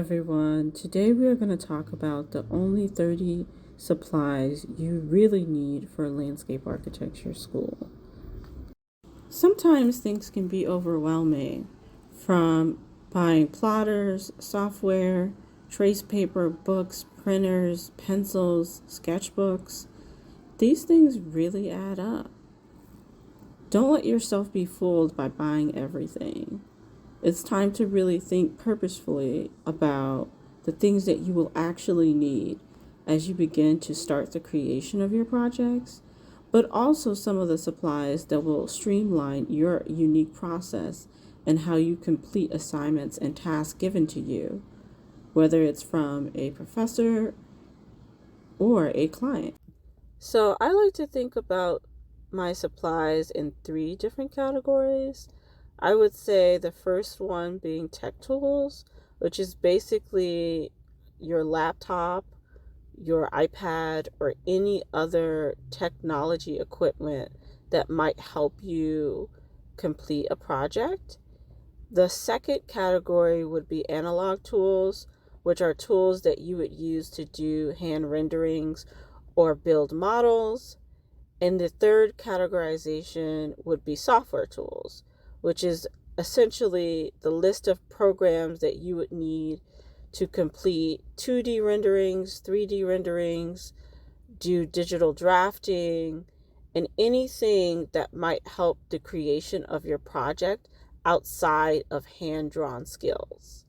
everyone. Today we are going to talk about the only 30 supplies you really need for a landscape architecture school. Sometimes things can be overwhelming, from buying plotters, software, trace paper, books, printers, pencils, sketchbooks. These things really add up. Don't let yourself be fooled by buying everything. It's time to really think purposefully about the things that you will actually need as you begin to start the creation of your projects, but also some of the supplies that will streamline your unique process and how you complete assignments and tasks given to you, whether it's from a professor or a client. So I like to think about my supplies in three different categories. I would say the first one being tech tools, which is basically your laptop, your iPad, or any other technology equipment that might help you complete a project. The second category would be analog tools, which are tools that you would use to do hand renderings or build models. And the third categorization would be software tools, which is essentially the list of programs that you would need to complete 2D renderings, 3D renderings, do digital drafting, and anything that might help the creation of your project outside of hand-drawn skills.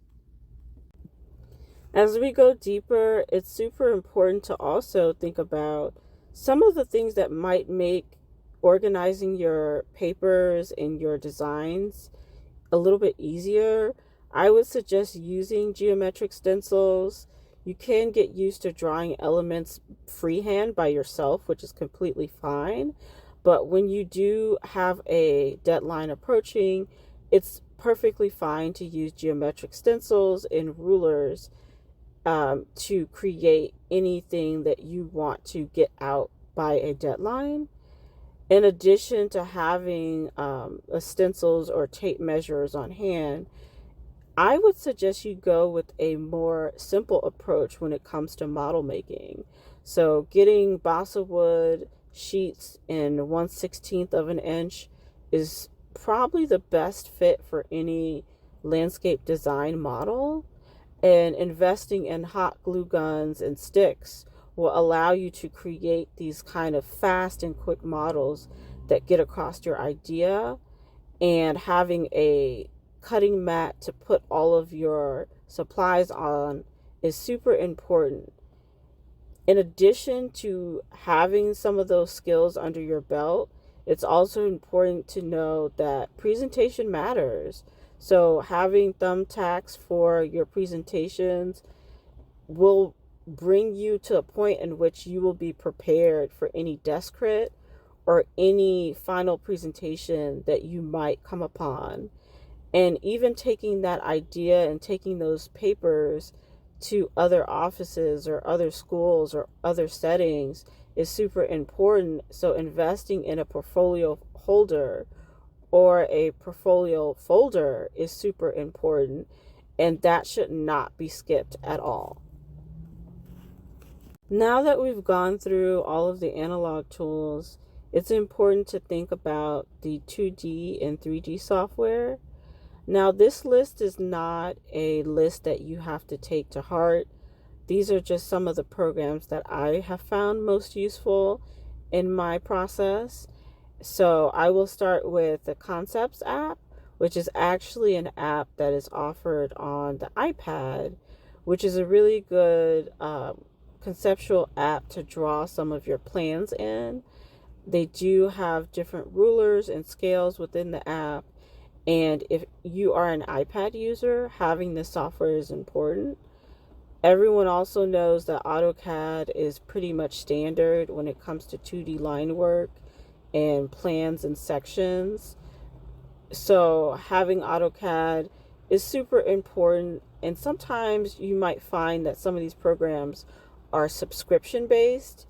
As we go deeper, it's super important to also think about some of the things that might make organizing your papers and your designs a little bit easier. I would suggest using geometric stencils. You can get used to drawing elements freehand by yourself, which is completely fine. But when you do have a deadline approaching, it's perfectly fine to use geometric stencils and rulers to create anything that you want to get out by a deadline. In addition to having stencils or tape measures on hand, I would suggest you go with a more simple approach when it comes to model making. So getting balsa wood sheets in 1/16 of an inch is probably the best fit for any landscape design model, and investing in hot glue guns and sticks will allow you to create these kind of fast and quick models that get across your idea. And having a cutting mat to put all of your supplies on is super important. In addition to having some of those skills under your belt, it's also important to know that presentation matters. So having thumbtacks for your presentations will bring you to a point in which you will be prepared for any desk crit or any final presentation that you might come upon. And even taking that idea and taking those papers to other offices or other schools or other settings is super important. So investing in a portfolio holder or a portfolio folder is super important, and that should not be skipped at all. Now that we've gone through all of the analog tools, it's important to think about the 2D and 3D software. Now, this list is not a list that you have to take to heart. These are just some of the programs that I have found most useful in my process. So I will start with the Concepts app, which is actually an app that is offered on the iPad, which is a really good conceptual app to draw some of your plans in. They do have different rulers and scales within the app. And if you are an iPad user, having this software is important. Everyone also knows that AutoCAD is pretty much standard when it comes to 2D line work and plans and sections. So having AutoCAD is super important. And sometimes you might find that some of these programs are subscription based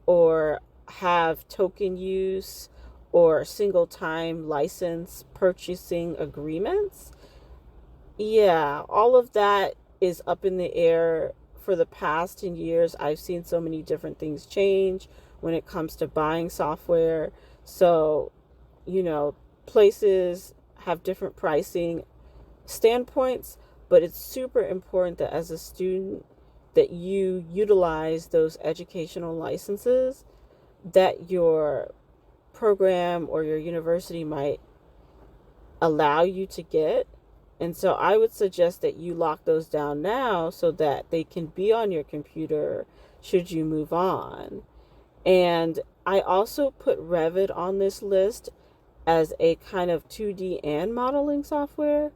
or have token use or single time license purchasing agreements. Yeah, all of that is up in the air. For the past 10 years, I've seen so many different things change when it comes to buying software. So, you know, places have different pricing standpoints, but it's super important that as a student that you utilize those educational licenses that your program or your university might allow you to get. And so I would suggest that you lock those down now so that they can be on your computer should you move on. And I also put Revit on this list as a kind of 2D and modeling software.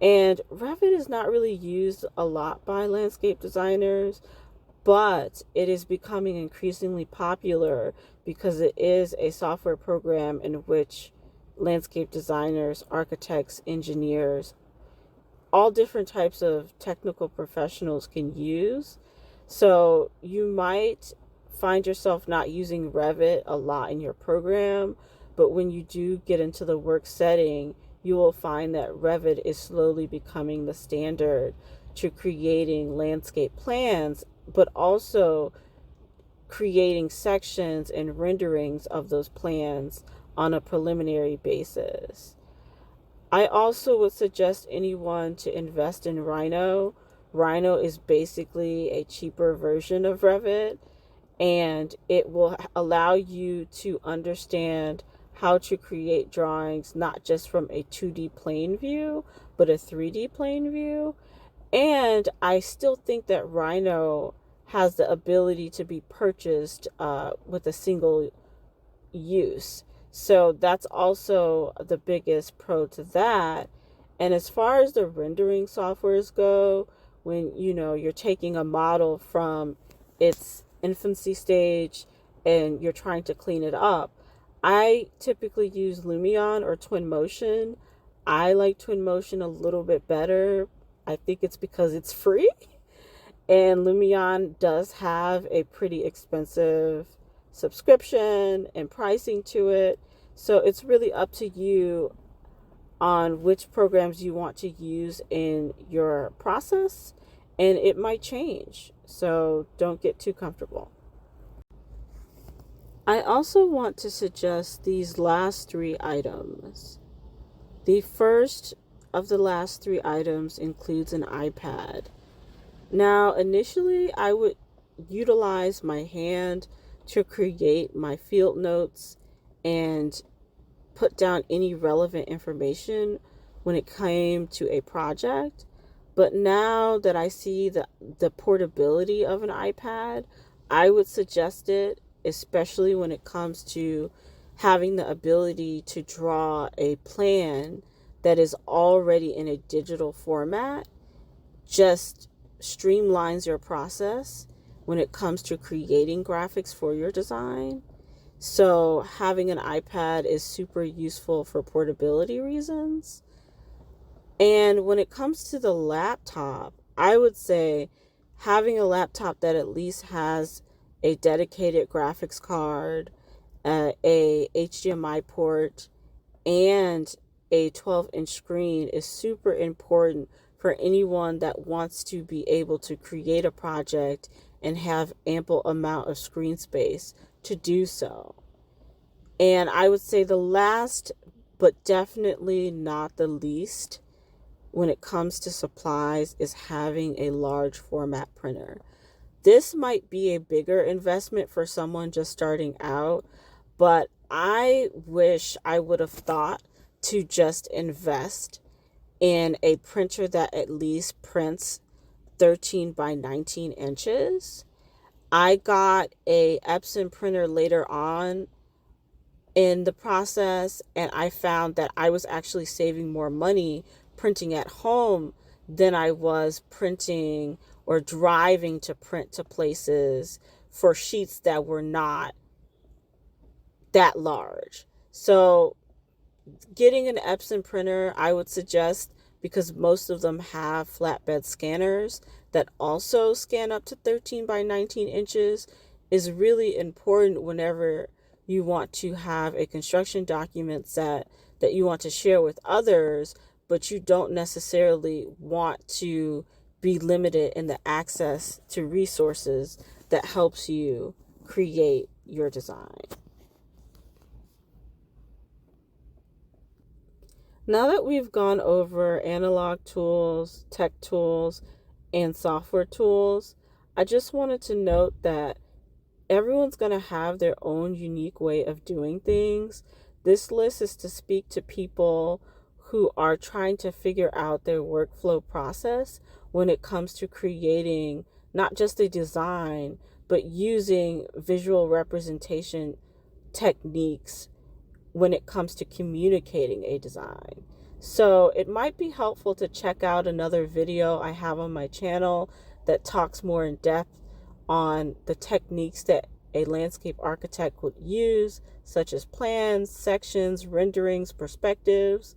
And Revit is not really used a lot by landscape designers, but it is becoming increasingly popular because it is a software program in which landscape designers, architects, engineers, all different types of technical professionals can use. So you might find yourself not using Revit a lot in your program, but when you do get into the work setting, you will find that Revit is slowly becoming the standard to creating landscape plans, but also creating sections and renderings of those plans on a preliminary basis. I also would suggest anyone to invest in Rhino. Rhino is basically a cheaper version of Revit, and it will allow you to understand how to create drawings not just from a 2D plane view, but a 3D plane view. And I still think that Rhino has the ability to be purchased with a single use. So that's also the biggest pro to that. And as far as the rendering softwares go, when you're taking a model from its infancy stage and you're trying to clean it up, I typically use Lumion or Twinmotion. I like Twinmotion a little bit better. I think it's because it's free. And Lumion does have a pretty expensive subscription and pricing to it. So it's really up to you on which programs you want to use in your process, and it might change. So don't get too comfortable. I also want to suggest these last three items. The first of the last three items includes an iPad. Now, initially, I would utilize my hand to create my field notes and put down any relevant information when it came to a project. But now that I see the portability of an iPad, I would suggest it, especially when it comes to having the ability to draw a plan that is already in a digital format. Just streamlines your process when it comes to creating graphics for your design. So having an iPad is super useful for portability reasons. And when it comes to the laptop, I would say having a laptop that at least has a dedicated graphics card, a HDMI port, and a 12-inch screen is super important for anyone that wants to be able to create a project and have ample amount of screen space to do so. And I would say the last, but definitely not the least, when it comes to supplies, is having a large format printer. This might be a bigger investment for someone just starting out, but I wish I would have thought to just invest in a printer that at least prints 13 by 19 inches. I got a Epson printer later on in the process, and I found that I was actually saving more money printing at home than I was printing or driving to print to places for sheets that were not that large. So getting an Epson printer, I would suggest, because most of them have flatbed scanners that also scan up to 13 by 19 inches, is really important whenever you want to have a construction document set that you want to share with others, but you don't necessarily want to be limited in the access to resources that helps you create your design. Now that we've gone over analog tools, tech tools, and software tools, I just wanted to note that everyone's going to have their own unique way of doing things. This list is to speak to people who are trying to figure out their workflow process when it comes to creating not just a design, but using visual representation techniques when it comes to communicating a design. So it might be helpful to check out another video I have on my channel that talks more in depth on the techniques that a landscape architect would use, such as plans, sections, renderings, perspectives,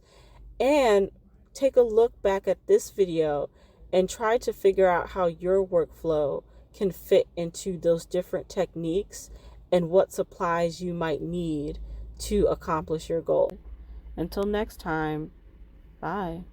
and take a look back at this video and try to figure out how your workflow can fit into those different techniques and what supplies you might need to accomplish your goal. Until next time, bye.